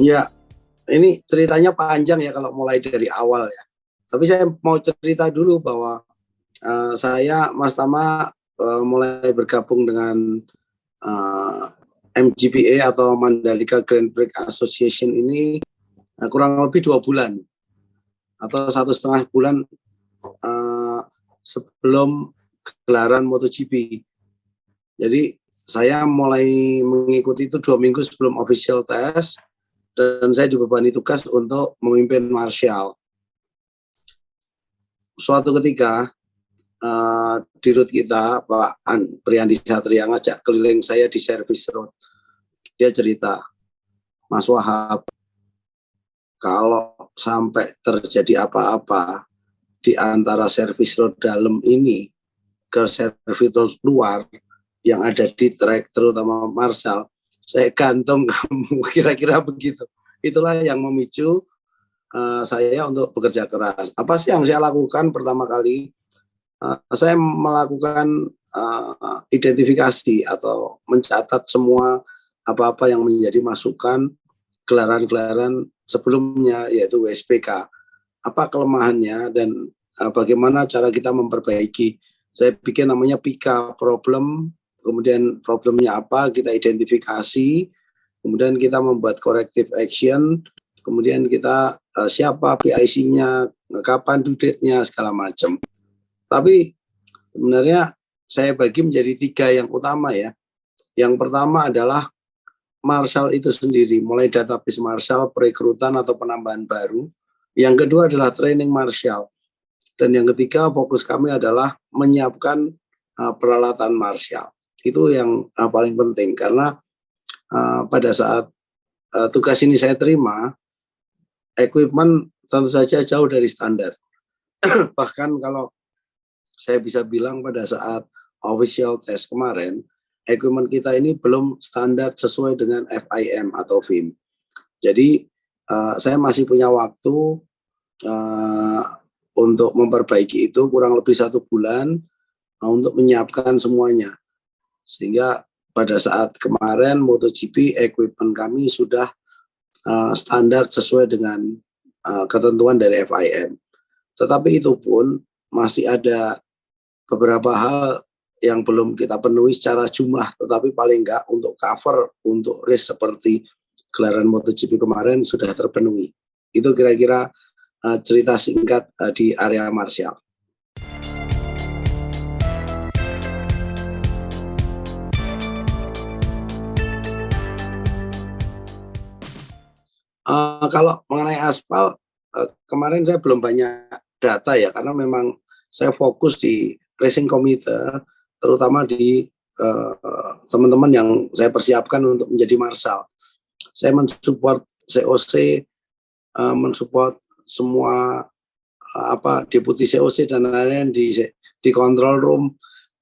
Ya, ini ceritanya panjang ya kalau mulai dari awal ya. Tapi saya mau cerita dulu bahwa saya Mas Tama mulai bergabung dengan uh, MGPA atau Mandalika Grand Prix Association ini kurang lebih 2 bulan atau 1,5 bulan sebelum gelaran MotoGP. Jadi saya mulai mengikuti itu 2 minggu sebelum official test dan saya dibebani tugas untuk memimpin marshal. Suatu ketika di road kita Pak Priandi Satria ngajak keliling saya di service road. Dia cerita, Mas Wahab, kalau sampai terjadi apa-apa di antara service road dalam ini ke service road luar yang ada di track terutama marshal, saya gantung kamu, kira-kira begitu. Itulah yang memicu saya untuk bekerja keras. Apa sih yang saya lakukan pertama kali? Saya melakukan identifikasi atau mencatat semua apa-apa yang menjadi masukan gelaran-gelaran sebelumnya, yaitu WSBK. Apa kelemahannya dan bagaimana cara kita memperbaiki. Saya bikin namanya PIKA, problem, kemudian problemnya apa, kita identifikasi, kemudian kita membuat corrective action, kemudian kita siapa PIC-nya, kapan due date-nya, segala macam. Tapi sebenarnya saya bagi menjadi 3 yang utama ya. Yang pertama adalah marshal itu sendiri, mulai database marshal, perekrutan atau penambahan baru. Yang kedua adalah training marshal. Dan yang ketiga fokus kami adalah menyiapkan peralatan marshal. Itu yang paling penting karena pada saat tugas ini saya terima, equipment tentu saja jauh dari standar. Bahkan kalau saya bisa bilang pada saat official test kemarin, equipment kita ini belum standar sesuai dengan FIM atau FIM. Jadi saya masih punya waktu untuk memperbaiki itu kurang lebih 1 bulan untuk menyiapkan semuanya. Sehingga pada saat kemarin MotoGP equipment kami sudah standar sesuai dengan ketentuan dari FIM. Tetapi itu pun masih ada beberapa hal yang belum kita penuhi secara jumlah, tetapi paling enggak untuk cover untuk race seperti gelaran MotoGP kemarin sudah terpenuhi. Itu kira-kira cerita singkat di area marshal. Kalau mengenai aspal, kemarin saya belum banyak data ya, karena memang saya fokus di racing committee, terutama di teman-teman yang saya persiapkan untuk menjadi marshal. Saya mensupport COC, mensupport semua deputi COC dan lain-lain di control room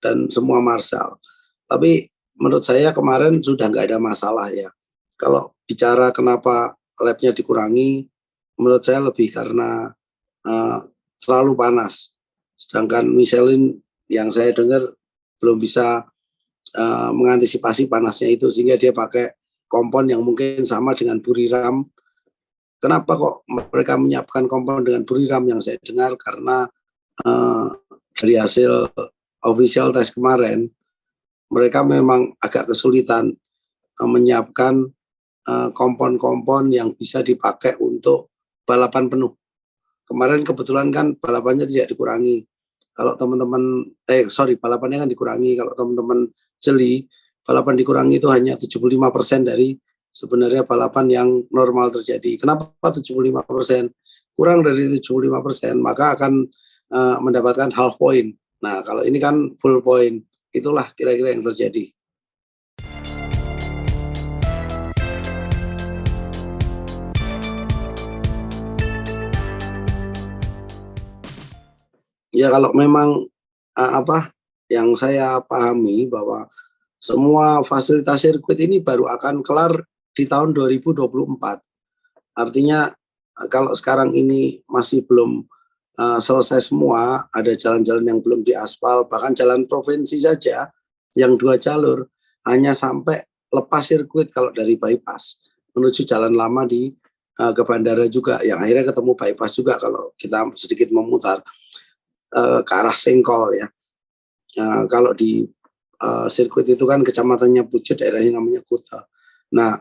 dan semua marshal. Tapi menurut saya kemarin sudah nggak ada masalah ya. Kalau bicara kenapa labnya dikurangi, menurut saya lebih karena terlalu panas. Sedangkan Michelin yang saya dengar belum bisa mengantisipasi panasnya itu, sehingga dia pakai kompon yang mungkin sama dengan Buriram. Kenapa kok mereka menyiapkan kompon dengan Buriram yang saya dengar? Karena dari hasil official test kemarin, mereka memang agak kesulitan menyiapkan kompon-kompon yang bisa dipakai untuk balapan penuh. Kemarin kebetulan kan balapannya tidak dikurangi. Kalau teman-teman, balapannya kan dikurangi. Kalau teman-teman jeli, balapan dikurangi itu hanya 75% dari sebenarnya balapan yang normal terjadi. Kenapa 75%? Kurang dari 75%, maka akan mendapatkan half point. Nah, kalau ini kan full point. Itulah kira-kira yang terjadi. Ya kalau memang yang saya pahami bahwa semua fasilitas sirkuit ini baru akan kelar di tahun 2024. Artinya kalau sekarang ini masih belum selesai semua, ada jalan-jalan yang belum diaspal, bahkan jalan provinsi saja yang 2 jalur hanya sampai lepas sirkuit kalau dari bypass. menuju jalan lama ke bandara juga, yang akhirnya ketemu bypass juga kalau kita sedikit memutar ke arah Sengkol ya. Kalau di sirkuit itu kan kecamatannya Pucet, daerahnya namanya Kuta. Nah,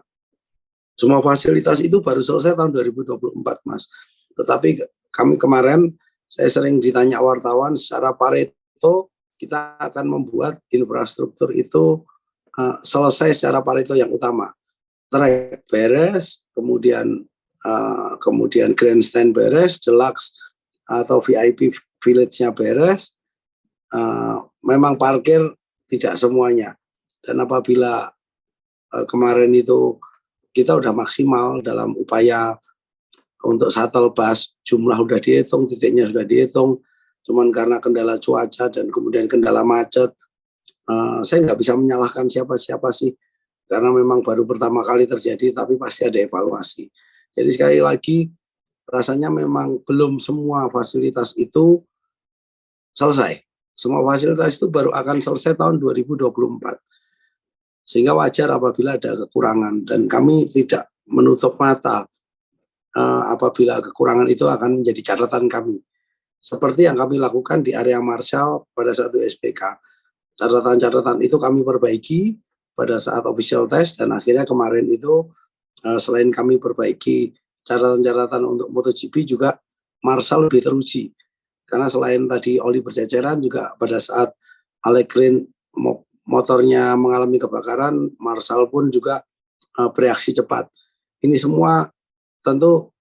semua fasilitas itu baru selesai tahun 2024, Mas. Tetapi kami kemarin, saya sering ditanya wartawan, secara Pareto kita akan membuat infrastruktur itu selesai secara Pareto yang utama. Trek beres, kemudian grandstand beres, deluxe atau VIP village-nya beres. Memang parkir tidak semuanya. Dan apabila kemarin itu kita udah maksimal dalam upaya untuk shuttle bus, jumlah udah dihitung, titiknya sudah dihitung, cuman karena kendala cuaca dan kemudian kendala macet, saya nggak bisa menyalahkan siapa-siapa sih, karena memang baru pertama kali terjadi, tapi pasti ada evaluasi. Jadi sekali lagi, rasanya memang belum semua fasilitas itu selesai. Semua fasilitas itu baru akan selesai tahun 2024. Sehingga wajar apabila ada kekurangan, dan kami tidak menutup mata apabila kekurangan itu akan menjadi catatan kami. Seperti yang kami lakukan di area Marshall pada saat USBK. Catatan-catatan itu kami perbaiki pada saat official test, dan akhirnya kemarin itu selain kami perbaiki catatan-catatan untuk MotoGP, juga Marshall lebih teruji. Karena selain tadi oli berceceran, juga pada saat Allegrin motornya mengalami kebakaran, Marshall pun juga bereaksi cepat. Ini semua tentu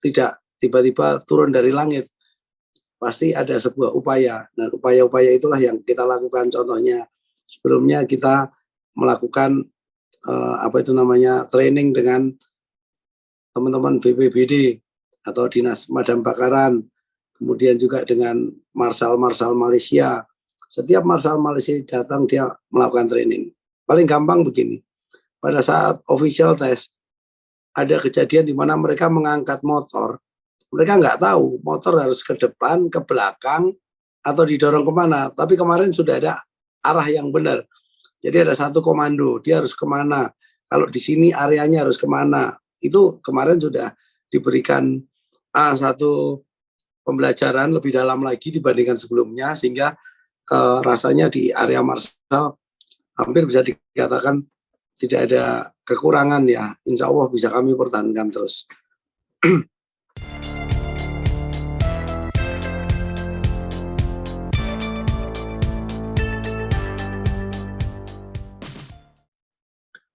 tidak tiba-tiba turun dari langit. Pasti ada sebuah upaya, dan upaya-upaya itulah yang kita lakukan. Contohnya sebelumnya kita melakukan training dengan teman-teman BPBD atau Dinas Pemadam Kebakaran, kemudian juga dengan Marshal Malaysia. Setiap Marshal Malaysia datang, dia melakukan training. Paling gampang begini, pada saat official test, ada kejadian di mana mereka mengangkat motor, mereka nggak tahu motor harus ke depan, ke belakang, atau didorong kemana. Tapi kemarin sudah ada arah yang benar. Jadi ada satu komando, dia harus kemana. Kalau di sini areanya harus kemana. Itu kemarin sudah diberikan satu pembelajaran lebih dalam lagi dibandingkan sebelumnya, sehingga rasanya di area Marshall hampir bisa dikatakan tidak ada kekurangan ya. Insya Allah bisa kami pertahankan terus.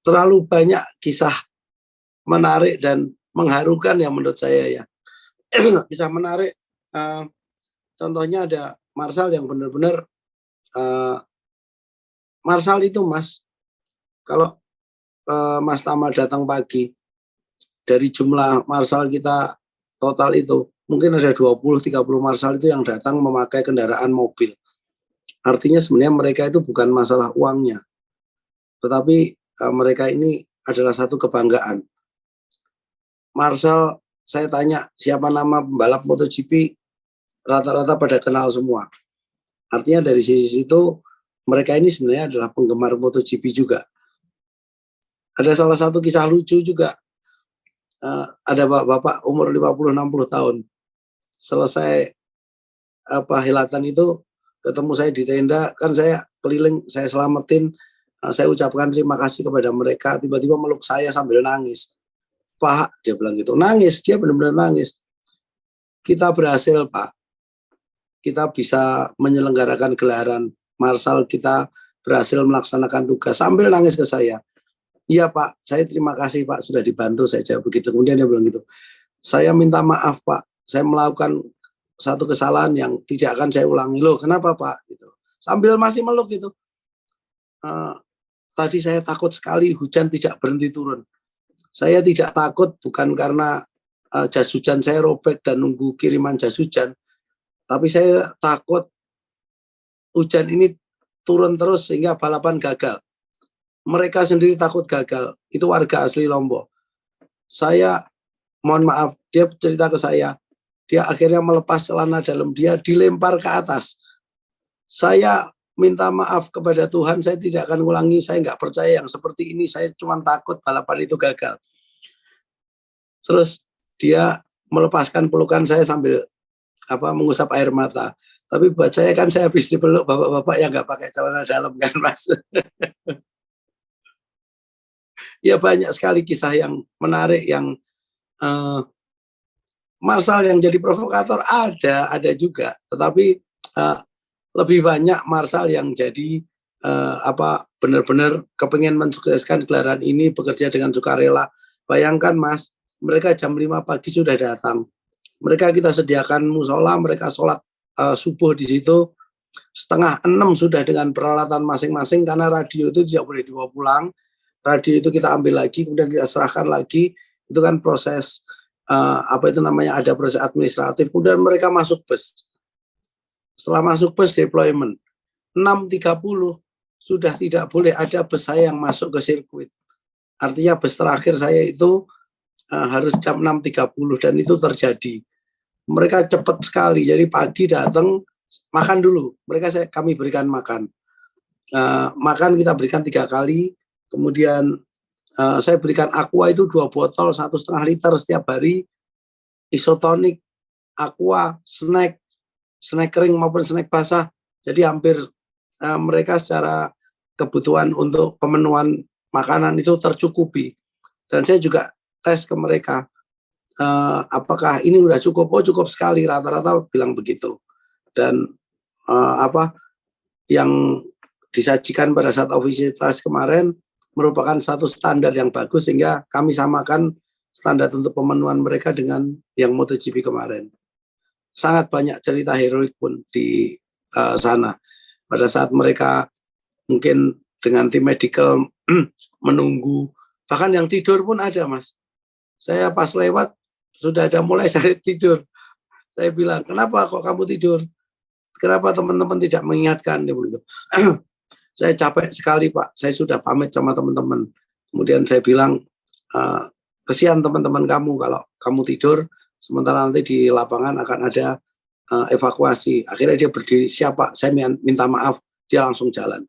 Terlalu banyak kisah menarik dan mengharukan yang menurut saya ya. Kisah menarik, contohnya ada Marshall yang benar-benar Marshall itu, Mas, kalau Mas Tama datang pagi, dari jumlah Marshall kita total itu mungkin ada 20-30 Marshall itu yang datang memakai kendaraan mobil. Artinya sebenarnya mereka itu bukan masalah uangnya, tetapi mereka ini adalah satu kebanggaan. Marshall, saya tanya siapa nama pembalap MotoGP, rata-rata pada kenal semua. Artinya dari sisi itu mereka ini sebenarnya adalah penggemar MotoGP juga. Ada salah satu kisah lucu juga. Ada bapak umur 50-60 tahun. Selesai hilatan itu ketemu saya di tenda, kan saya keliling, saya selamatin, saya ucapkan terima kasih kepada mereka, tiba-tiba meluk saya sambil nangis. Pak, dia bilang gitu, nangis, dia benar-benar nangis. Kita berhasil, Pak. Kita bisa menyelenggarakan gelaran Marshall, kita berhasil melaksanakan tugas, sambil nangis ke saya. Iya Pak, saya terima kasih Pak, sudah dibantu, saya jawab begitu. Kemudian dia bilang gitu, saya minta maaf Pak, saya melakukan satu kesalahan yang tidak akan saya ulangi. Loh kenapa Pak? Gitu. Sambil masih meluk gitu. Tadi saya takut sekali hujan tidak berhenti turun. Saya tidak takut bukan karena jas hujan saya robek dan nunggu kiriman jas hujan, tapi saya takut hujan ini turun terus sehingga balapan gagal. Mereka sendiri takut gagal. Itu warga asli Lombok. Saya, mohon maaf, dia cerita ke saya, dia akhirnya melepas celana dalam dia, dilempar ke atas. Saya minta maaf kepada Tuhan, saya tidak akan ulangi, saya nggak percaya yang seperti ini, saya cuma takut balapan itu gagal. Terus dia melepaskan pelukan saya sambil mengusap air mata. Tapi buat saya kan saya habis dipeluk bapak-bapak yang nggak pakai celana dalam kan Mas. Ya banyak sekali kisah yang menarik yang Marshall yang jadi provokator ada juga, tetapi lebih banyak Marshall yang jadi benar-benar kepengen mensukseskan gelaran ini, bekerja dengan sukarela. Bayangkan Mas, mereka jam 5 pagi sudah datang. Mereka kita sediakan musola, mereka sholat subuh di situ. 5:30 sudah dengan peralatan masing-masing, karena radio itu tidak boleh dibawa pulang. Radio itu kita ambil lagi, kemudian kita serahkan lagi. Itu kan proses ada proses administratif. Kemudian mereka masuk bus. Setelah masuk bus deployment, 6.30 sudah tidak boleh ada bus saya yang masuk ke sirkuit. Artinya bus terakhir saya itu harus jam 6.30 dan itu terjadi. Mereka cepat sekali, jadi pagi datang makan dulu. Kami berikan makan. Makan kita berikan 3 kali, kemudian saya berikan aqua itu 2 botol 1,5 liter setiap hari, isotonik, aqua, snack kering maupun snack basah. Jadi hampir mereka secara kebutuhan untuk pemenuhan makanan itu tercukupi. Dan saya juga tes ke mereka, apakah ini udah cukup? Oh cukup sekali, rata-rata bilang begitu. Dan yang disajikan pada saat ofisialitas kemarin merupakan satu standar yang bagus, sehingga kami samakan standar untuk pemenuhan mereka dengan yang MotoGP kemarin. Sangat banyak cerita heroik pun di sana. Pada saat mereka mungkin dengan tim medical menunggu, bahkan yang tidur pun ada Mas. Saya pas lewat sudah ada mulai dari tidur. Saya bilang, kenapa kok kamu tidur? Kenapa teman-teman tidak mengingatkan? Saya capek sekali Pak, saya sudah pamit sama teman-teman. Kemudian saya bilang, kesian teman-teman kamu kalau kamu tidur, sementara nanti di lapangan akan ada evakuasi. Akhirnya dia berdiri, siapa? Saya minta maaf, dia langsung jalan.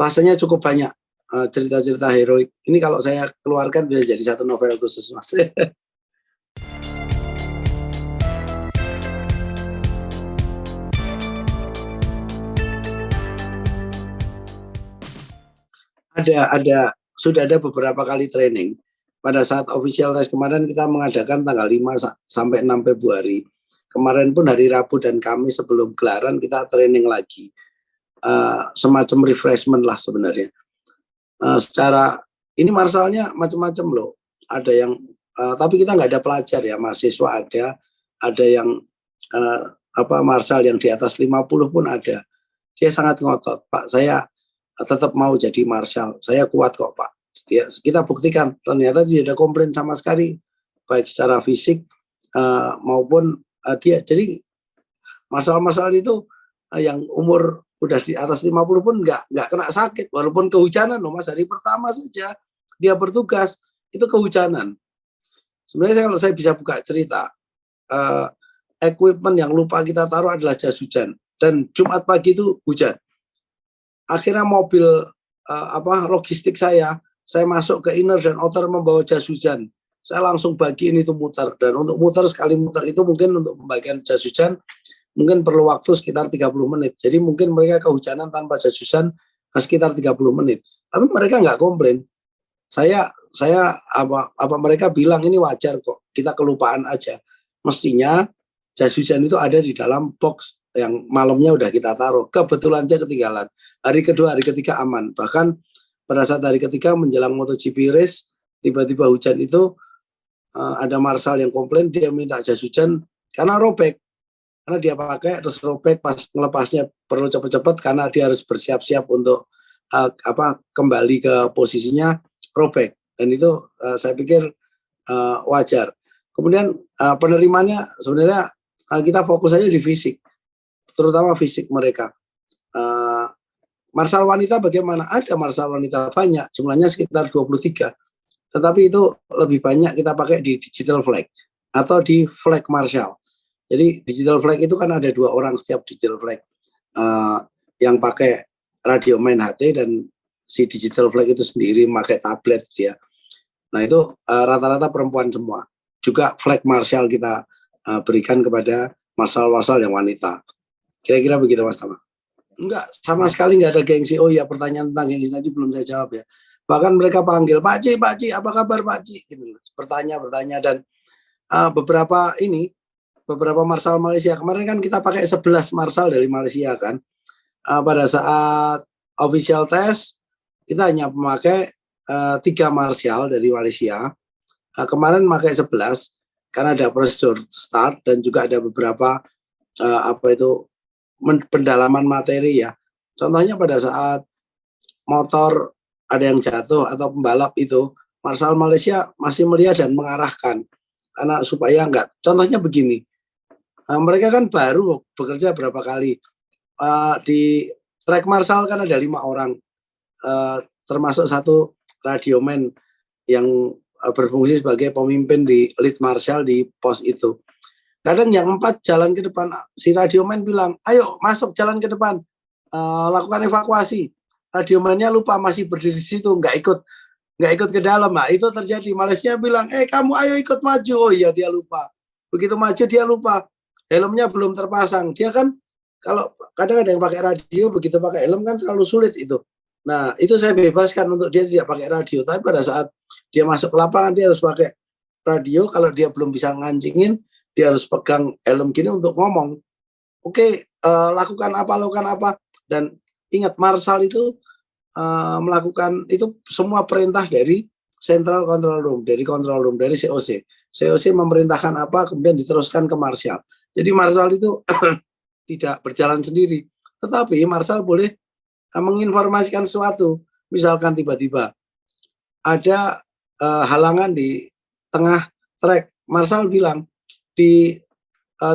Rasanya cukup banyak cerita-cerita heroik. Ini kalau saya keluarkan bisa jadi satu novel khusus Mas. Sudah ada beberapa kali training. Pada saat official race kemarin kita mengadakan tanggal 5 sampai 6 Februari. Kemarin pun hari Rabu dan Kamis sebelum gelaran kita training lagi. Semacam refreshment lah sebenarnya. Secara ini Marshallnya macam-macam loh. Ada yang tapi kita nggak ada pelajar ya, mahasiswa ada yang Marshall yang di atas 50 pun ada. Dia sangat ngotot, Pak, saya tetap mau jadi Marshall, saya kuat kok Pak. Ya, kita buktikan, ternyata tidak ada komplain sama sekali, baik secara fisik maupun dia. Jadi Marshall itu yang umur udah di atas 50 pun nggak kena sakit, walaupun kehujanan loh Mas. Hari pertama saja dia bertugas itu kehujanan. Sebenarnya kalau saya bisa buka cerita, equipment yang lupa kita taruh adalah jas hujan, dan Jumat pagi itu hujan. Akhirnya mobil logistik saya masuk ke inner dan outer membawa jas hujan. Saya langsung bagiin itu muter, dan untuk muter sekali muter itu mungkin untuk pembagian jas hujan mungkin perlu waktu sekitar 30 menit. Jadi mungkin mereka kehujanan tanpa jas hujan sekitar 30 menit. Tapi mereka nggak komplain. Mereka bilang ini wajar kok, kita kelupaan aja. Mestinya jas hujan itu ada di dalam box yang malamnya udah kita taruh. Kebetulan aja ketinggalan. Hari kedua, hari ketiga aman. Bahkan pada saat hari ketiga menjelang MotoGP race, tiba-tiba hujan itu ada Marshall yang komplain, dia minta jas hujan karena robek. Karena dia pakai terus robek, pas melepasnya perlu cepat-cepat karena dia harus bersiap-siap untuk kembali ke posisinya, robek. Dan itu saya pikir wajar. Kemudian penerimaannya sebenarnya kita fokus saja di fisik, terutama fisik mereka. Marshall wanita bagaimana? Ada Marshall wanita banyak, jumlahnya sekitar 23. Tetapi itu lebih banyak kita pakai di digital flag atau di flag Marshall. Jadi digital flag itu kan ada 2 orang setiap digital flag. yang pakai radio main HT dan si digital flag itu sendiri pakai tablet dia. Nah itu rata-rata perempuan semua. Juga flag marshal kita berikan kepada marshal-marshal yang wanita. Kira-kira begitu Mas Tama. Enggak, sama sekali enggak ada gengsi. Oh ya, pertanyaan tentang gengsi tadi belum saya jawab ya. Bahkan mereka panggil, Pak Ci, apa kabar Pak Ci? Gitu. Bertanya dan beberapa marshal Malaysia. Kemarin kan kita pakai 11 marshal dari Malaysia kan. Pada saat official test kita hanya memakai 3 marshal dari Malaysia. Kemarin pakai 11 karena ada prosedur start dan juga ada beberapa pendalaman materi ya. Contohnya pada saat motor ada yang jatuh atau pembalap itu, marshal Malaysia masih melihat dan mengarahkan karena supaya enggak. Contohnya begini, mereka kan baru bekerja berapa kali di track marshal kan ada 5 orang, termasuk satu radioman yang berfungsi sebagai pemimpin di lead marshal di pos itu. Kadang yang 4 jalan ke depan, si radioman bilang, ayo masuk jalan ke depan, lakukan evakuasi. Radiomannya lupa masih berdiri di situ, nggak ikut ke dalam. Nah, itu terjadi. Malaysia bilang, kamu ayo ikut maju. Oh iya, dia lupa. Begitu maju dia lupa, helmnya belum terpasang. Dia kan kalau kadang ada yang pakai radio, begitu pakai helm kan terlalu sulit itu. Nah, itu saya bebaskan untuk dia tidak pakai radio. Tapi pada saat dia masuk ke lapangan, dia harus pakai radio. Kalau dia belum bisa ngancingin, dia harus pegang helm gini untuk ngomong. Oke, lakukan apa. Dan ingat, marshal itu melakukan itu semua perintah dari Central Control Room, dari Control Room, dari COC. COC memerintahkan apa, kemudian diteruskan ke marshal. Jadi marshal itu tidak berjalan sendiri. Tetapi marshal boleh menginformasikan sesuatu. Misalkan tiba-tiba ada halangan di tengah trek. Marshal bilang, di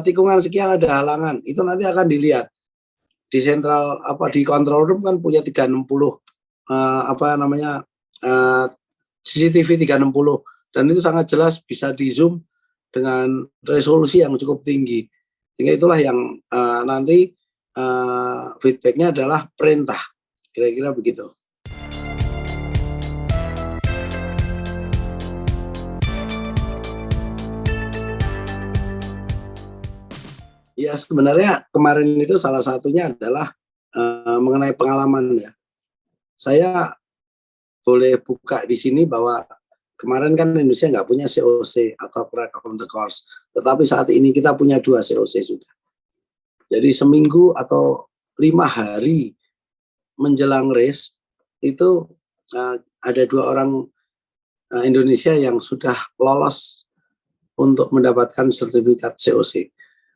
tikungan sekian ada halangan. Itu nanti akan dilihat. Di sentral di control room kan punya 360 CCTV 360 dan itu sangat jelas bisa di zoom dengan resolusi yang cukup tinggi. Sehingga itulah yang nanti feedbacknya adalah perintah. Kira-kira begitu. Ya sebenarnya kemarin itu salah satunya adalah mengenai pengalaman ya. Saya boleh buka di sini bahwa kemarin kan Indonesia nggak punya COC atau Crack on the Course, tetapi saat ini kita punya 2 COC sudah. Jadi seminggu atau 5 hari menjelang race itu ada 2 orang Indonesia yang sudah lolos untuk mendapatkan sertifikat COC.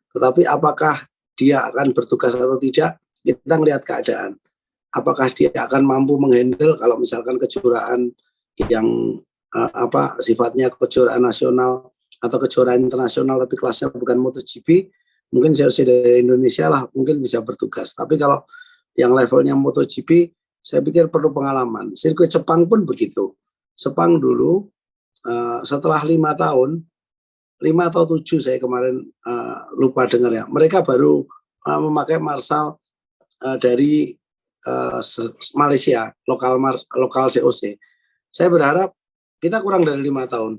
Tetapi apakah dia akan bertugas atau tidak, kita melihat keadaan. Apakah dia akan mampu menghandle kalau misalkan kejuaraan yang sifatnya kejuaraan nasional atau kejuaraan internasional tapi kelasnya bukan MotoGP, mungkin COC dari Indonesia lah mungkin bisa bertugas. Tapi kalau yang levelnya MotoGP, saya pikir perlu pengalaman. Sirkuit Sepang pun begitu. Sepang dulu setelah 5 tahun, 5 atau 7 saya kemarin lupa dengar ya. Mereka baru memakai marshal dari Malaysia, lokal COC. Saya berharap kita kurang dari 5 tahun.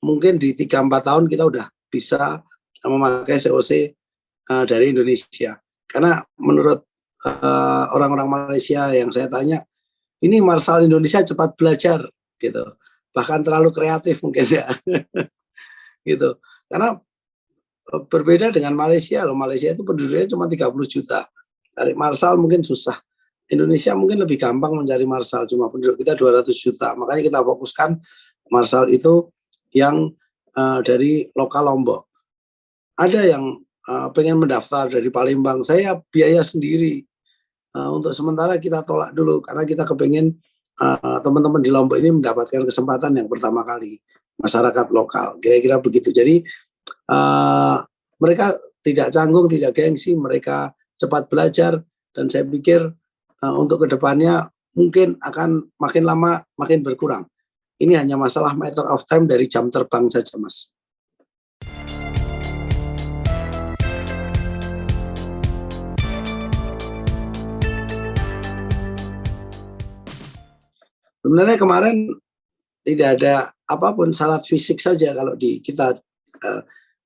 Mungkin di 3-4 tahun kita udah bisa memakai COC dari Indonesia. Karena menurut orang-orang Malaysia yang saya tanya, ini marshal Indonesia cepat belajar gitu. Bahkan terlalu kreatif mungkin ya. Gitu. Karena berbeda dengan Malaysia loh. Malaysia itu penduduknya cuma 30 juta. Cari marshal mungkin susah. Indonesia mungkin lebih gampang mencari marshal, cuma penduduk kita 200 juta. Makanya kita fokuskan marshal itu yang dari lokal Lombok. Ada yang pengen mendaftar dari Palembang, saya biaya sendiri. Untuk sementara kita tolak dulu karena kita kepengen teman-teman di Lombok ini mendapatkan kesempatan yang pertama kali. Masyarakat lokal, kira-kira begitu. Jadi mereka tidak canggung, tidak gengsi, mereka cepat belajar dan saya pikir untuk kedepannya mungkin akan makin lama makin berkurang. Ini hanya masalah matter of time dari jam terbang saja, Mas. Sebenarnya kemarin tidak ada apapun, syarat fisik saja kalau di kita.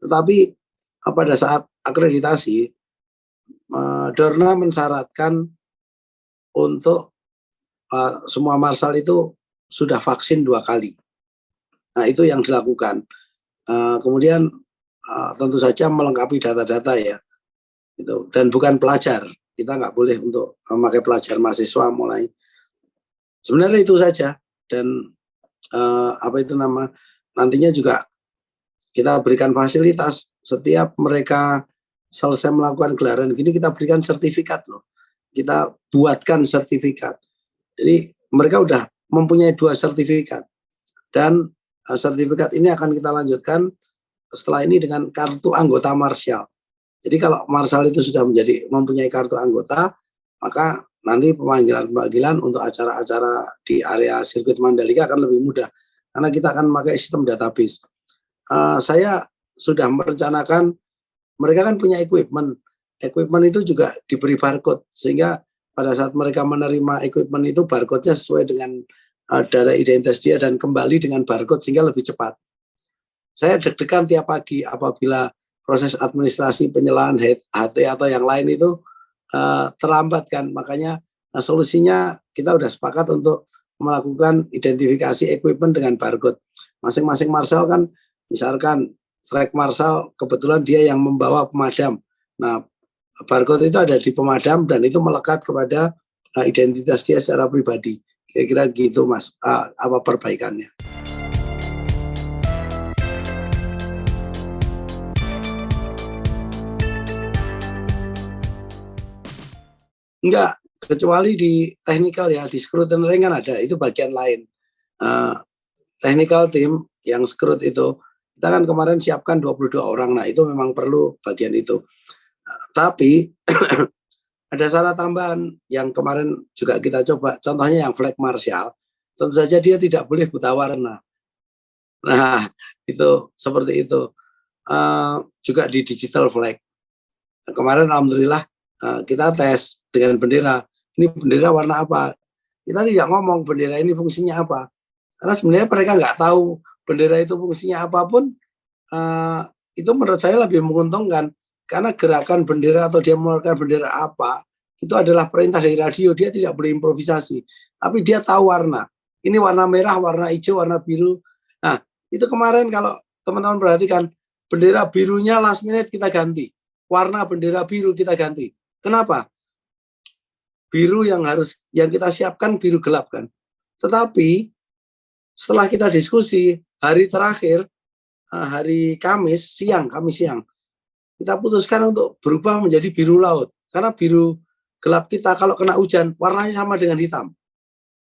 Tetapi pada saat akreditasi, Dorna mensyaratkan untuk semua marshal itu sudah vaksin 2 kali. Nah, itu yang dilakukan. Kemudian tentu saja melengkapi data-data ya, gitu. Dan bukan pelajar. Kita nggak boleh untuk memakai pelajar mahasiswa mulai. Sebenarnya itu saja. Dan nantinya juga kita berikan fasilitas setiap mereka selesai melakukan gelaran gini, kita berikan sertifikat loh. Kita buatkan sertifikat. Jadi mereka udah mempunyai 2 sertifikat. Dan sertifikat ini akan kita lanjutkan setelah ini dengan kartu anggota Marshal. Jadi kalau Marshal itu sudah mempunyai kartu anggota, maka nanti pemanggilan untuk acara-acara di area sirkuit Mandalika akan lebih mudah. Karena kita akan memakai sistem database. Saya sudah merencanakan, mereka kan punya equipment itu juga diberi barcode, sehingga pada saat mereka menerima equipment itu barcode-nya sesuai dengan data identitas dia dan kembali dengan barcode sehingga lebih cepat. Saya deg-degan tiap pagi apabila proses administrasi penyelaan HT atau yang lain itu terlambat kan. Makanya solusinya kita udah sepakat untuk melakukan identifikasi equipment dengan barcode. Masing-masing marshal kan, misalkan track marshal kebetulan dia yang membawa pemadam. Nah, barcode itu ada di pemadam dan itu melekat kepada identitas dia secara pribadi. Kira-kira gitu Mas, apa perbaikannya. Enggak, kecuali di technical ya, di scrutineering kan ada, itu bagian lain. Technical team yang scrut itu, kita kan kemarin siapkan 22 orang, nah itu memang perlu bagian itu. Tapi ada syarat tambahan yang kemarin juga kita coba, contohnya yang flag marshal, tentu saja dia tidak boleh buta warna. Nah, itu seperti itu. Juga di digital flag. Kemarin alhamdulillah kita tes dengan bendera. Ini bendera warna apa? Kita tidak ngomong bendera ini fungsinya apa. Karena sebenarnya mereka nggak tahu bendera itu fungsinya apapun. Itu menurut saya lebih menguntungkan. Karena gerakan bendera atau dia mengeluarkan bendera apa, itu adalah perintah dari radio. Dia tidak boleh improvisasi. Tapi dia tahu warna. Ini warna merah, warna hijau, warna biru. Nah, itu kemarin kalau teman-teman perhatikan, bendera birunya last minute kita ganti. Warna bendera biru kita ganti. Kenapa? Biru yang kita siapkan biru gelap kan. Tetapi setelah kita diskusi hari terakhir, hari Kamis siang, kita putuskan untuk berubah menjadi biru laut. Karena biru gelap kita kalau kena hujan warnanya sama dengan hitam.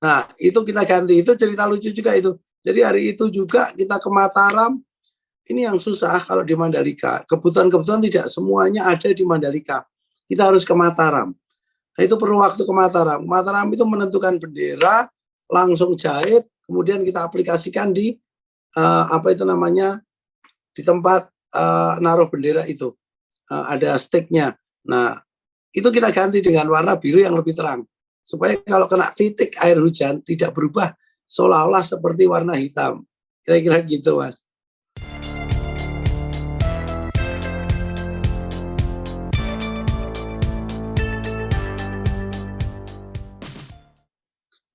Nah, itu kita ganti. Itu cerita lucu juga itu. Jadi hari itu juga kita ke Mataram. Ini yang susah kalau di Mandalika. Kebutuhan-kebutuhan tidak semuanya ada di Mandalika. Kita harus ke Mataram. Nah, itu perlu waktu ke Mataram. Mataram itu menentukan bendera, langsung jahit, kemudian kita aplikasikan di di tempat naruh bendera itu. Ada sticknya. Nah, itu kita ganti dengan warna biru yang lebih terang. Supaya kalau kena titik air hujan tidak berubah seolah-olah seperti warna hitam. Kira-kira gitu, Mas.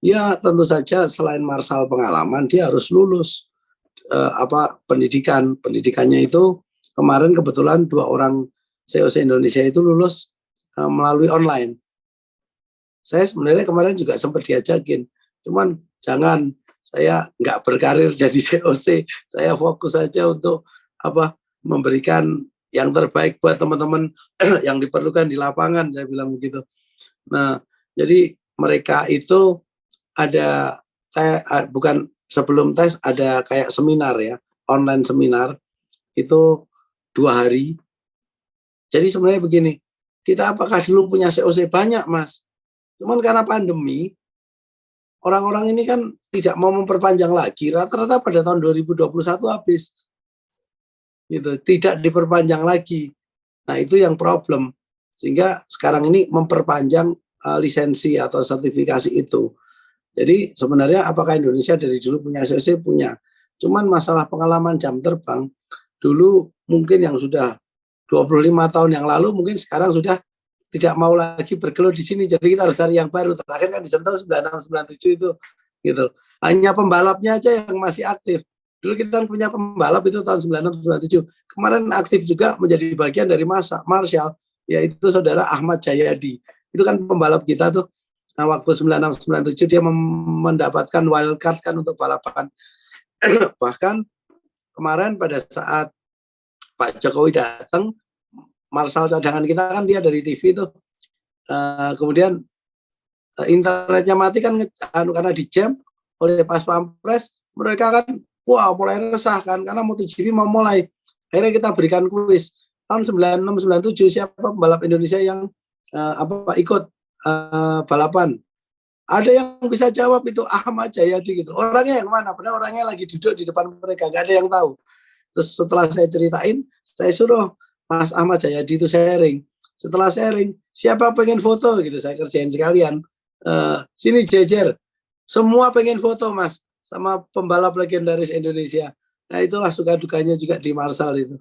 Ya, tentu saja selain marshal pengalaman, dia harus lulus pendidikannya itu. Kemarin kebetulan 2 orang COC Indonesia itu lulus melalui online. Saya sebenarnya kemarin juga sempat diajakin, cuman jangan, saya nggak berkarir jadi COC, saya fokus saja untuk memberikan yang terbaik buat teman-teman yang diperlukan di lapangan, saya bilang begitu. Nah, jadi mereka itu ada bukan sebelum tes ada kayak seminar ya, online seminar itu 2 hari. Jadi sebenarnya begini, kita apakah dulu punya COC banyak, Mas? Cuman karena pandemi, orang-orang ini kan tidak mau memperpanjang lagi. Rata-rata pada tahun 2021 habis. Gitu, tidak diperpanjang lagi. Nah, itu yang problem. Sehingga sekarang ini memperpanjang lisensi atau sertifikasi itu. Jadi sebenarnya apakah Indonesia dari dulu punya SOC? Punya. Cuman masalah pengalaman jam terbang, dulu mungkin yang sudah 25 tahun yang lalu mungkin sekarang sudah tidak mau lagi bergelut di sini. Jadi kita harus cari yang baru. Terakhir kan di Sentul 9697 itu gitu. Hanya pembalapnya aja yang masih aktif. Dulu kita punya pembalap itu tahun 9697. Kemarin aktif juga menjadi bagian dari Marshall, yaitu saudara Ahmad Jayadi. Itu kan pembalap kita tuh. Nah, waktu 9697 dia mendapatkan wild card kan untuk balapan. Bahkan kemarin pada saat Pak Jokowi datang, Marshal cadangan kita kan dia dari TV tuh. Kemudian internetnya mati kan karena di jam oleh Pas Pampres, mereka kan wah mulai resah kan karena MotoGP mau mulai. Akhirnya kita berikan kuis tahun 9697 siapa pembalap Indonesia yang ikut balapan. Ada yang bisa jawab itu Ahmad Jayadi gitu. Orangnya yang mana? Padahal orangnya lagi duduk di depan mereka, gak ada yang tahu. Terus setelah saya ceritain, saya suruh Mas Ahmad Jayadi itu sharing. Setelah sharing, siapa pengen foto gitu, saya kerjain sekalian. Sini jejer, semua pengen foto Mas sama pembalap legendaris Indonesia. Nah itulah suka dukanya juga di Marshall itu.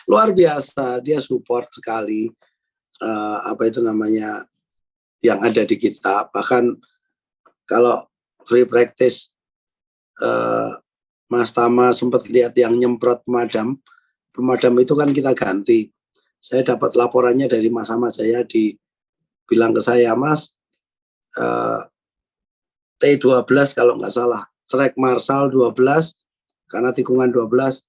Luar biasa, dia support sekali yang ada di kita. Bahkan kalau free practice Mas Tama sempat lihat yang nyemprot pemadam itu kan kita ganti. Saya dapat laporannya dari Mas Ahmad Jayadi, bilang ke saya, Mas, T12 kalau nggak salah, track Marshall 12, karena tikungan 12,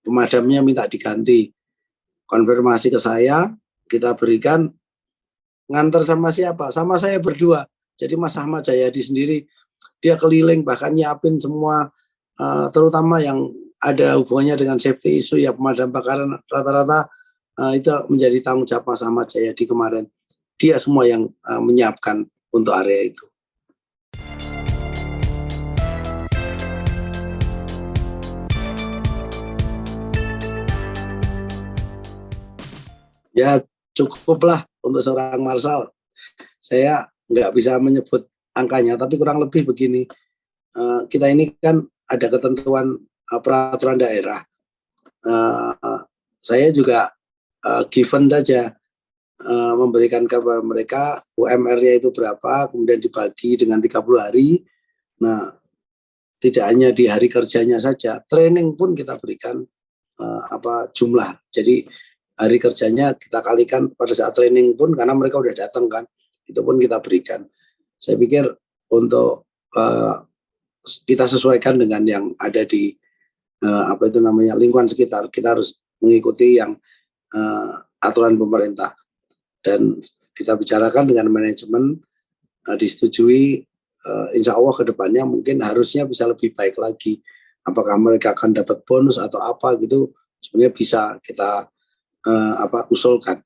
pemadamnya minta diganti. Konfirmasi ke saya, kita berikan, nganter sama siapa? Sama saya berdua. Jadi Mas Ahmad Jayadi sendiri, dia keliling bahkan nyiapin semua, terutama yang ada hubungannya dengan safety issue ya, pemadam kebakaran rata-rata itu menjadi tanggung jawab Mas Ahmad Jayadi kemarin. Dia semua yang menyiapkan untuk area itu. Ya cukuplah untuk seorang Marshall. Saya nggak bisa menyebut angkanya, tapi kurang lebih begini. Kita ini kan ada ketentuan peraturan daerah. Saya juga given saja memberikan kepada mereka UMR-nya itu berapa, kemudian dibagi dengan 30 hari. Nah, tidak hanya di hari kerjanya saja, training pun kita berikan jumlah. Jadi hari kerjanya kita kalikan pada saat training pun, karena mereka udah datang kan, itu pun kita berikan. Saya pikir untuk kita sesuaikan dengan yang ada di lingkungan sekitar. Kita harus mengikuti yang aturan pemerintah, dan kita bicarakan dengan manajemen, disetujui. Insya Allah ke depannya mungkin harusnya bisa lebih baik lagi. Apakah mereka akan dapat bonus atau apa gitu, sebenarnya bisa kita usulkan.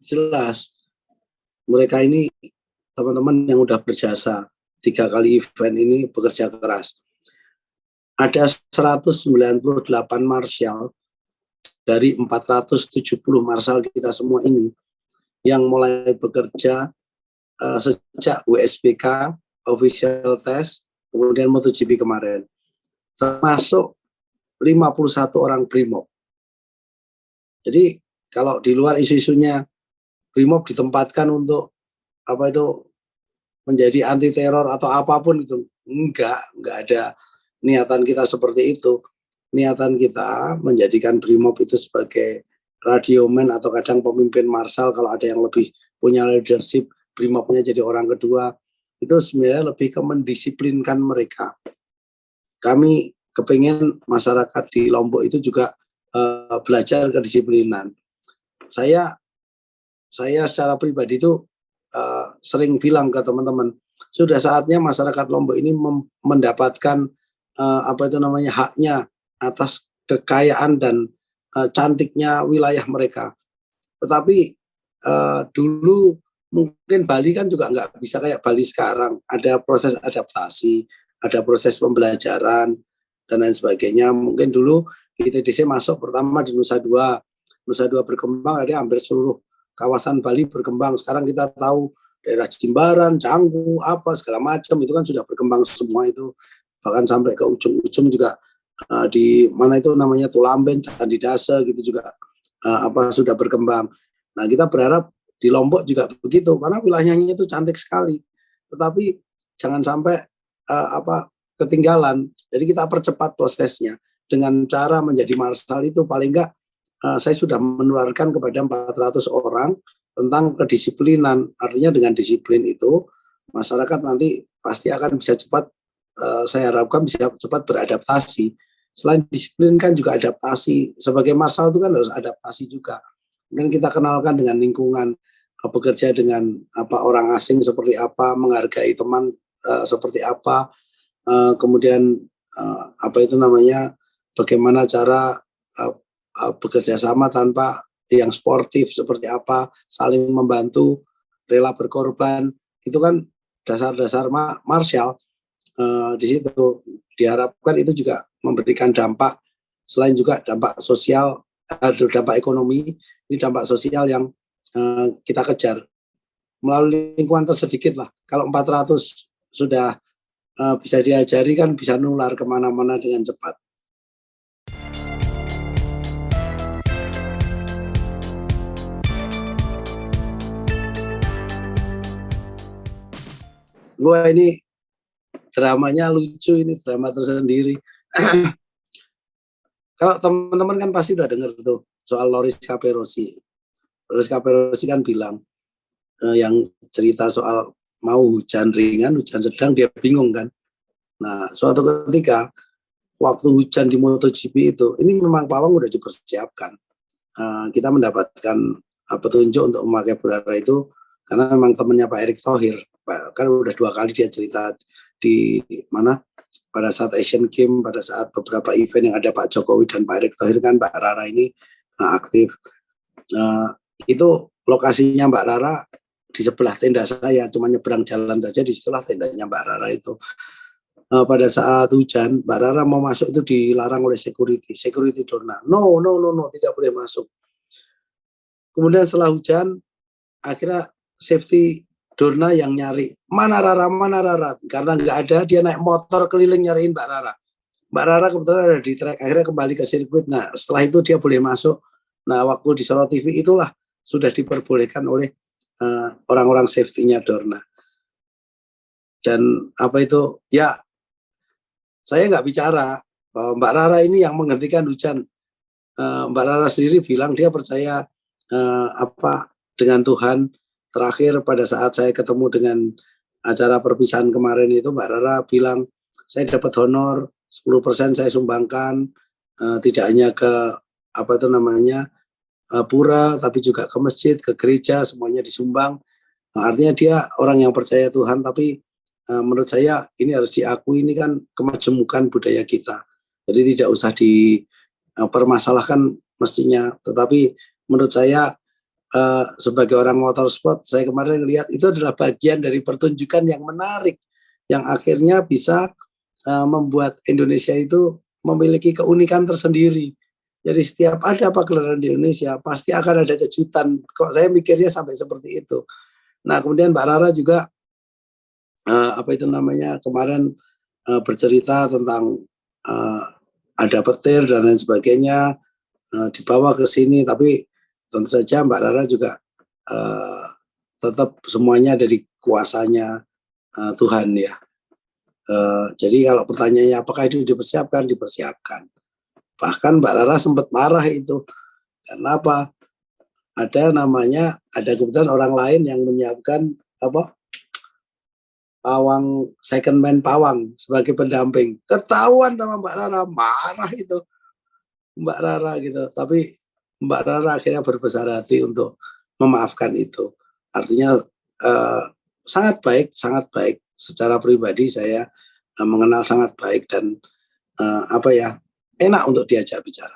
Jelas mereka ini teman-teman yang udah berjasa 3 kali event ini bekerja keras. Ada 198 Marshall dari 470 Marshall kita semua ini yang mulai bekerja sejak WSBK, official test, kemudian MotoGP kemarin. Termasuk 51 orang Brimob. Jadi kalau di luar isu-isunya Brimob ditempatkan untuk menjadi anti teror atau apapun itu, enggak ada niatan kita seperti itu. Niatan kita menjadikan Brimob itu sebagai radioman atau kadang pemimpin Marshall, kalau ada yang lebih punya leadership, Brimobnya jadi orang kedua. Itu sebenarnya lebih ke mendisiplinkan mereka. Kami kepingin masyarakat di Lombok itu juga belajar kedisiplinan. Saya secara pribadi itu sering bilang ke teman-teman, sudah saatnya masyarakat Lombok ini mendapatkan haknya atas kekayaan dan cantiknya wilayah mereka. Tetapi dulu mungkin Bali kan juga nggak bisa kayak Bali sekarang. Ada proses adaptasi, ada proses pembelajaran, dan lain sebagainya. Mungkin dulu ITDC masuk pertama di Nusa Dua. Nusa Dua berkembang, akhirnya hampir seluruh kawasan Bali berkembang. Sekarang kita tahu daerah Jimbaran, Canggu, apa segala macam itu kan sudah berkembang semua itu. Bahkan sampai ke ujung-ujung juga di mana itu namanya Tulamben, Candi Dasa gitu juga sudah berkembang. Nah, kita berharap di Lombok juga begitu karena wilayahnya itu cantik sekali. Tetapi jangan sampai ketinggalan. Jadi kita percepat prosesnya dengan cara menjadi marshal itu paling enggak saya sudah menularkan kepada 400 orang tentang kedisiplinan. Artinya dengan disiplin itu masyarakat nanti pasti akan bisa cepat saya harapkan bisa cepat beradaptasi. Selain disiplin kan juga adaptasi. Sebagai marshal itu kan harus adaptasi juga. Kemudian kita kenalkan dengan lingkungan, bekerja dengan orang asing seperti apa, menghargai teman seperti apa, kemudian bagaimana cara bekerja sama tanpa yang sportif seperti apa, saling membantu, rela berkorban, itu kan dasar-dasar martial. Di situ diharapkan itu juga memberikan dampak selain juga dampak sosial, dampak ekonomi, ini dampak sosial yang kita kejar melalui lingkungan tersedikit lah. Kalau 400 sudah bisa diajari kan bisa nular kemana-mana dengan cepat. Wah, ini dramanya lucu, ini drama tersendiri. Kalau teman-teman kan pasti udah dengar tuh soal Loris Caperosi. Loris Caperosi kan bilang yang cerita soal mau hujan ringan, hujan sedang, dia bingung kan. Nah, suatu ketika waktu hujan di MotoGP itu, ini memang pawang udah dipersiapkan. Kita mendapatkan petunjuk untuk memakai Barara itu karena memang temannya Pak Erick Thohir. Kan udah 2 kali dia cerita di mana pada saat Asian Games, pada saat beberapa event yang ada Pak Jokowi dan Pak Erick Thohir kan Mbak Rara ini aktif. Itu lokasinya Mbak Rara di sebelah tenda saya, cuma nyebrang jalan saja di sebelah tendanya Mbak Rara itu. Pada saat hujan, Mbak Rara mau masuk itu dilarang oleh security Dorna. No, tidak boleh masuk. Kemudian setelah hujan, akhirnya safety Dorna yang nyari, mana Rara, karena nggak ada, dia naik motor keliling nyariin Mbak Rara. Mbak Rara kebetulan ada di track, akhirnya kembali ke sirkuit. Nah, setelah itu dia boleh masuk. Nah, waktu di Solo TV itulah sudah diperbolehkan oleh orang-orang safety-nya Dorna. Dan ya saya nggak bicara bahwa Mbak Rara ini yang menghentikan hujan. Mbak Rara sendiri bilang dia percaya dengan Tuhan. Terakhir pada saat saya ketemu dengan acara perpisahan kemarin itu, Mbak Rara bilang saya dapat honor 10% saya sumbangkan, tidak hanya ke pura, tapi juga ke masjid, ke gereja, semuanya disumbang. Artinya dia orang yang percaya Tuhan, tapi menurut saya ini harus diakui, ini kan kemajemukan budaya kita. Jadi tidak usah dipermasalahkan mestinya, tetapi menurut saya sebagai orang motorsport, saya kemarin lihat itu adalah bagian dari pertunjukan yang menarik, yang akhirnya bisa membuat Indonesia itu memiliki keunikan tersendiri. Jadi setiap ada pagelaran di Indonesia, pasti akan ada kejutan. Kok saya mikirnya sampai seperti itu. Nah, kemudian Mbak Rara juga kemarin bercerita tentang ada petir dan lain sebagainya, dibawa ke sini, tapi tentu saja Mbak Rara juga tetap semuanya dari kuasanya Tuhan ya. Jadi kalau pertanyaannya apakah itu dipersiapkan? Dipersiapkan. Bahkan Mbak Rara sempat marah itu. Karena apa? Ada kebetulan orang lain yang menyiapkan pawang, second man pawang sebagai pendamping. Ketahuan sama Mbak Rara, marah itu Mbak Rara gitu. Tapi Mbak Rara akhirnya berbesar hati untuk memaafkan itu. Artinya sangat baik. Secara pribadi saya mengenal sangat baik dan enak untuk diajak bicara.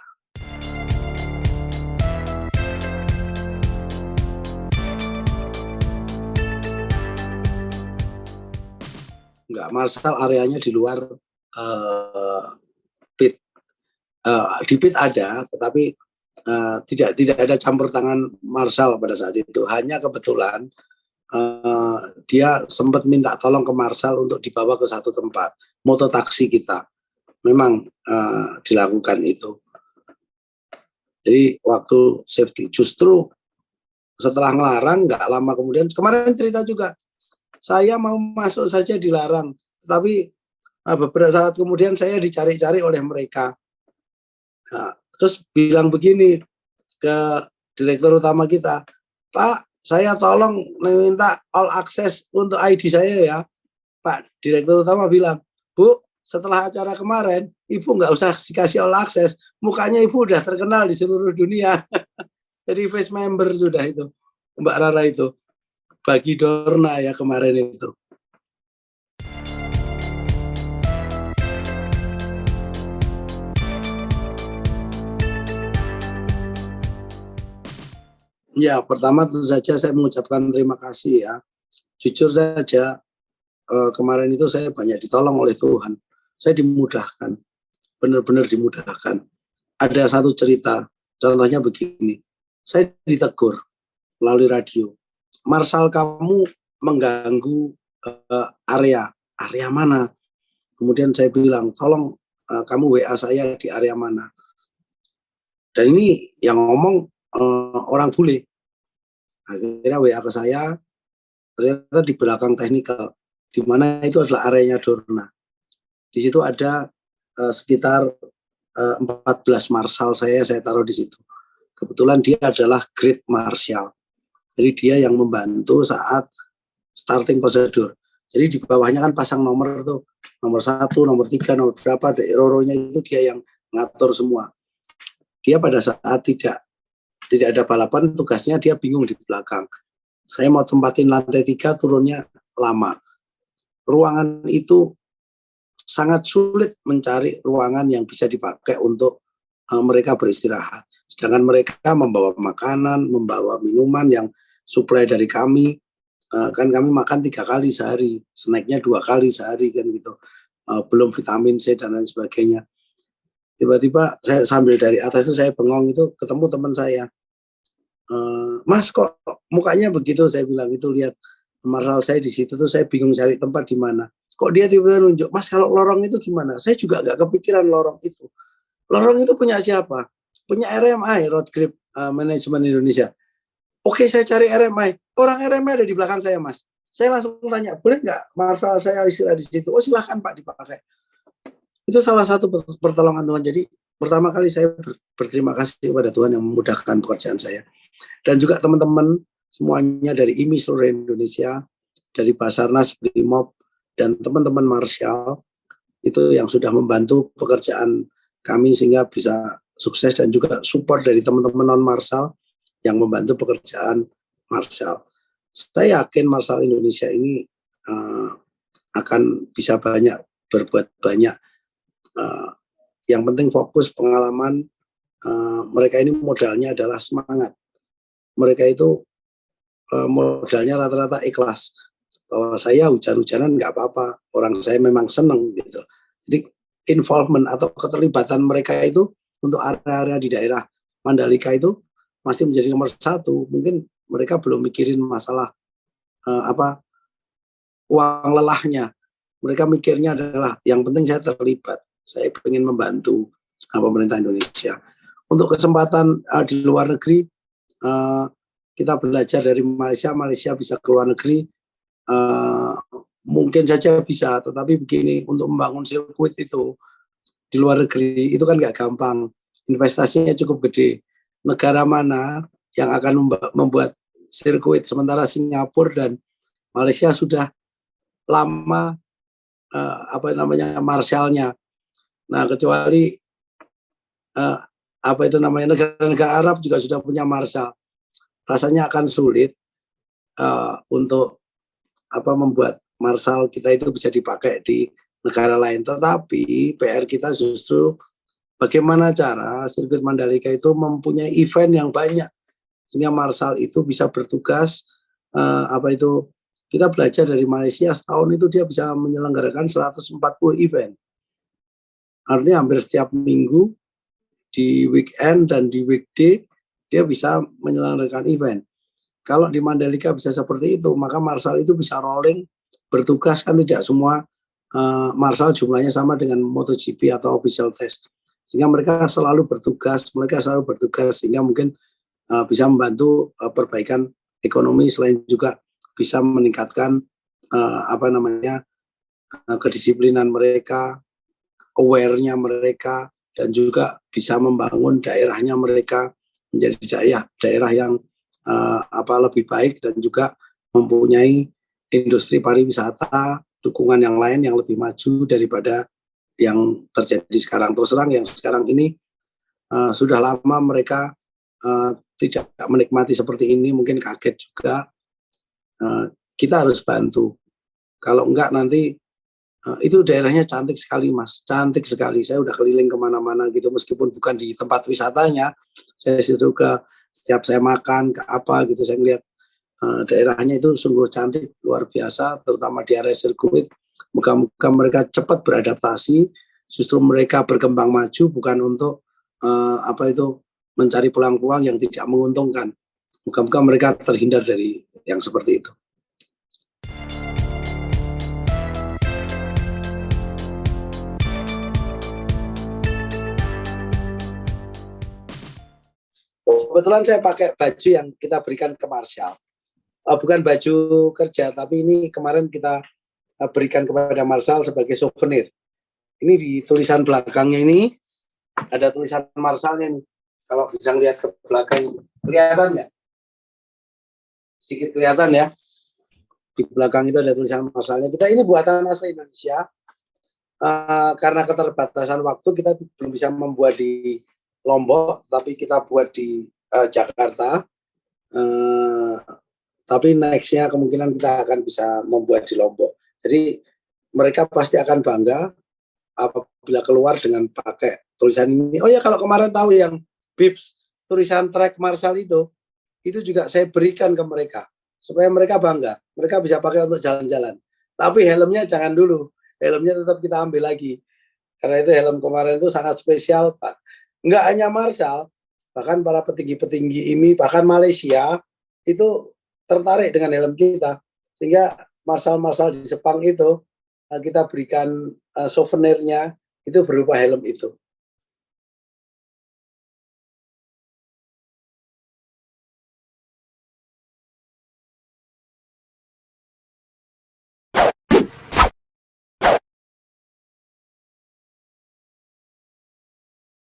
Enggak, Marshall areanya di luar pit. Di pit ada, tetapi tidak ada campur tangan Marshall pada saat itu. Hanya kebetulan dia sempat minta tolong ke Marshall untuk dibawa ke satu tempat. Mototaksi kita memang dilakukan itu. Jadi waktu safety, justru setelah ngelarang nggak lama kemudian, kemarin cerita juga, saya mau masuk saja dilarang, tapi beberapa saat kemudian saya dicari-cari oleh mereka. Nah, terus bilang begini ke direktur utama kita, Pak, saya tolong minta all access untuk ID saya ya. Pak direktur utama bilang, Bu, setelah acara kemarin, Ibu nggak usah dikasih all access, mukanya Ibu udah terkenal di seluruh dunia. Jadi face member sudah itu, Mbak Rara itu, bagi Dorna ya kemarin itu. Ya, pertama tentu saja saya mengucapkan terima kasih ya. Jujur saja, kemarin itu saya banyak ditolong oleh Tuhan. Saya dimudahkan, benar-benar dimudahkan. Ada satu cerita, contohnya begini. Saya ditegur melalui radio. Marshall, kamu mengganggu area mana? Kemudian saya bilang, tolong kamu WA saya di area mana? Dan ini yang ngomong orang bule. Akhirnya WA ke saya, ternyata di belakang teknikal, di mana itu adalah areanya Dorna. Di situ ada sekitar 14 Marshall saya taruh di situ. Kebetulan dia adalah Great Marshal. Jadi dia yang membantu saat starting prosedur. Jadi di bawahnya kan pasang nomor tuh, nomor 1, nomor 3, nomor berapa, roronya itu dia yang ngatur semua. Dia pada saat tidak ada balapan, tugasnya dia bingung di belakang. Saya mau tempatin lantai 3, turunnya lama. Ruangan itu sangat sulit mencari ruangan yang bisa dipakai untuk mereka beristirahat. Sedangkan mereka membawa makanan, membawa minuman yang suplai dari kami. Kan kami makan 3 kali sehari, snacknya 2 kali sehari kan gitu. Belum vitamin C dan lain sebagainya. Tiba-tiba saya sambil dari atas itu saya bengong itu ketemu teman saya. Mas kok mukanya begitu, saya bilang itu, lihat Marshall saya di situ tuh, saya bingung cari tempat di mana. Kok dia tiba-tiba nunjuk, Mas kalau lorong itu gimana? Saya juga nggak kepikiran lorong itu. Lorong itu punya siapa? Punya RMI, Road Grip Management Indonesia. Oke, saya cari RMI. Orang RMI ada di belakang saya, Mas. Saya langsung tanya, boleh nggak Marshall saya istirahat di situ? Oh silahkan Pak, dipakai. Itu salah satu pertolongan Tuhan. Jadi pertama kali saya berterima kasih kepada Tuhan yang memudahkan pekerjaan saya. Dan juga teman-teman semuanya dari IMI seluruh Indonesia, dari Basarnas, Brimob, dan teman-teman Marshall, itu yang sudah membantu pekerjaan kami sehingga bisa sukses, dan juga support dari teman-teman non-Marshall yang membantu pekerjaan Marshall. Saya yakin Marshall Indonesia ini akan bisa berbuat banyak. Yang penting fokus, pengalaman. Mereka ini modalnya adalah semangat. Mereka itu modalnya rata-rata ikhlas. Bahwa saya hujan-hujanan nggak apa-apa, orang saya memang senang gitu. Jadi involvement atau keterlibatan mereka itu untuk area-area di daerah Mandalika itu masih menjadi nomor 1. Mungkin mereka belum mikirin masalah uang lelahnya. Mereka mikirnya adalah yang penting saya terlibat, saya ingin membantu pemerintah Indonesia. Untuk kesempatan di luar negeri, kita belajar dari Malaysia bisa ke luar negeri, mungkin saja bisa, tetapi begini, untuk membangun sirkuit itu di luar negeri itu kan nggak gampang, investasinya cukup gede. Negara mana yang akan membuat sirkuit, sementara Singapura dan Malaysia sudah lama Marshallnya. Nah, kecuali negara-negara Arab juga sudah punya Marshall. Rasanya akan sulit untuk membuat Marshall kita itu bisa dipakai di negara lain. Tetapi PR kita justru bagaimana cara sirkuit Mandalika itu mempunyai event yang banyak, sehingga Marshall itu bisa bertugas Kita belajar dari Malaysia, setahun itu dia bisa menyelenggarakan 140 event. Artinya hampir setiap minggu, di weekend dan di weekday, dia bisa menyelenggarakan event. Kalau di Mandalika bisa seperti itu, maka marshal itu bisa rolling, bertugas, kan tidak semua marshal jumlahnya sama dengan MotoGP atau official test. Sehingga mereka selalu bertugas, sehingga mungkin bisa membantu perbaikan ekonomi, selain juga bisa meningkatkan kedisiplinan mereka, aware-nya mereka, dan juga bisa membangun daerahnya mereka menjadi daerah yang lebih baik, dan juga mempunyai industri pariwisata, dukungan yang lain yang lebih maju daripada yang terjadi sekarang. Terus terang yang sekarang ini sudah lama mereka tidak menikmati seperti ini, mungkin kaget juga. Kita harus bantu. Kalau enggak nanti itu daerahnya cantik sekali, Mas, cantik sekali. Saya udah keliling kemana-mana gitu, meskipun bukan di tempat wisatanya. Saya juga setiap saya makan ke apa gitu, saya lihat daerahnya itu sungguh cantik, luar biasa, terutama di area sirkuit. Moga-moga mereka cepat beradaptasi, justru mereka berkembang maju, bukan untuk mencari peluang-peluang yang tidak menguntungkan. Moga-moga mereka terhindar dari yang seperti itu. Kebetulan saya pakai baju yang kita berikan ke Marshal. Bukan baju kerja, tapi ini kemarin kita berikan kepada Marshal sebagai souvenir. Ini di tulisan belakangnya ini, ada tulisan Marshalnya nih. Kalau bisa lihat ke belakang, kelihatan nggak? Sedikit kelihatan ya. Di belakang itu ada tulisan Marshalnya. Kita ini buatan asli Indonesia. Karena keterbatasan waktu, kita belum bisa membuat di Lombok, tapi kita buat di Jakarta. Tapi nextnya kemungkinan kita akan bisa membuat di Lombok. Jadi mereka pasti akan bangga apabila keluar dengan pakai tulisan ini. Oh ya, kalau kemarin tahu yang Bips, tulisan Trek Marshal itu juga saya berikan ke mereka supaya mereka bangga. Mereka bisa pakai untuk jalan-jalan. Tapi helmnya jangan dulu. Helmnya tetap kita ambil lagi. Karena itu helm kemarin itu sangat spesial, Pak. Enggak hanya Marshal, bahkan para petinggi-petinggi IMI, bahkan Malaysia itu tertarik dengan helm kita, sehingga marshal-marshal di Sepang itu kita berikan souvenirnya itu berupa helm itu.